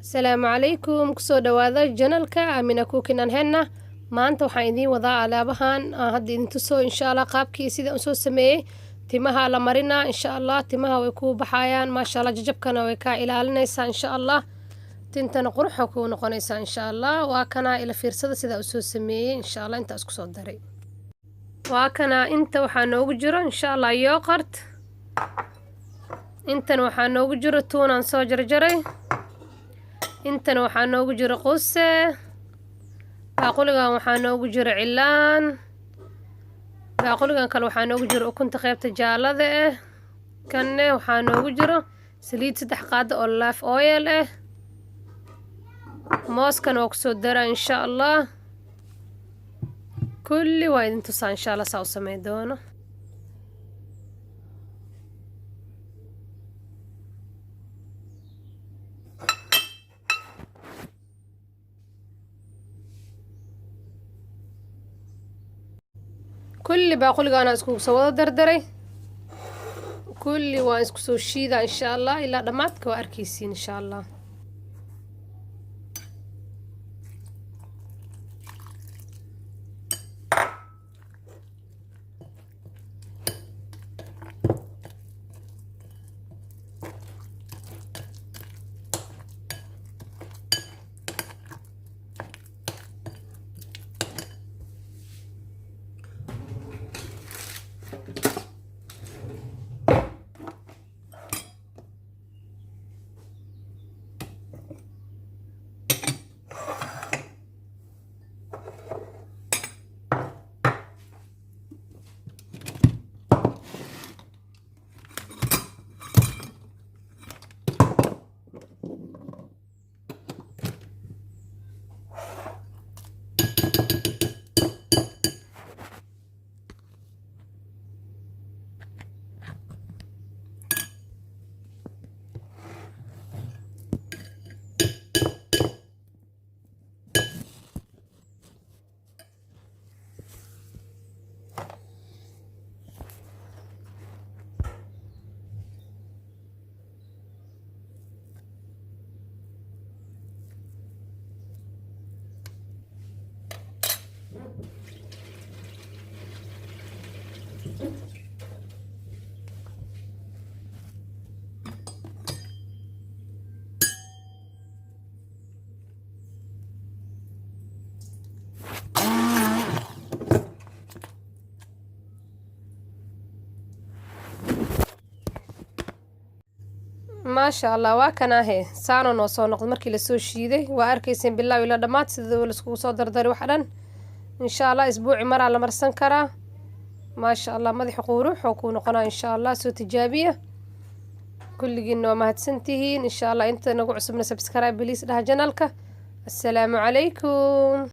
السلام عليكم كسو دوادا جنالكا آمينة كوكينان هنا maanta waxaan idiin wadaa alaabahan hadda idin tuso insha Allah qaabkii sida aan soo sameeyay timaha la marina insha Allah timaha way ku baxayaan maasha Allah jajabkana way ka ilaalinaysaa insha Allah tintana qurux ku noqonaysaa insha Allah waa kana ila fiirsada sida aan soo sameeyay insha Allah inta isku soo daray waa kana inta waxa noogu jiro insha Allah yogurt intan waxa noogu jiro tuunaan soo jarjaray intan waxa noogu jiro quse baaquligan waxaa noogu jiro cilaan baaquligan kale waxaa noogu jiro ukunta qaybta jaalada ah kanne waxaa noogu jiro saliid 3 qaado oo laaf oil ah mooskan oo kusoo dara insha Allah kulli waa idin tusaa insha Allah saa u sameyn doono كل باقولي أنا اسكو سواد دردري كل واسكو سو شيدا إن شاء الله إلا دماتك وأركيسين إن شاء الله ما شاء الله واكنا هي سانو نو soo noqdo markii la soo shiiday waa arkaysan billaah ila dhamaad sida la isku soo dardari waxan insha Allah isbuuci mar la marsan kara ما شاء الله madax quruux oo ku noqonaa insha Allah soo tijaabiya kulligiin waa mahadsantihiin insha Allah inta nagu cusubna subscribe please dhaha channelka assalaamu calaykum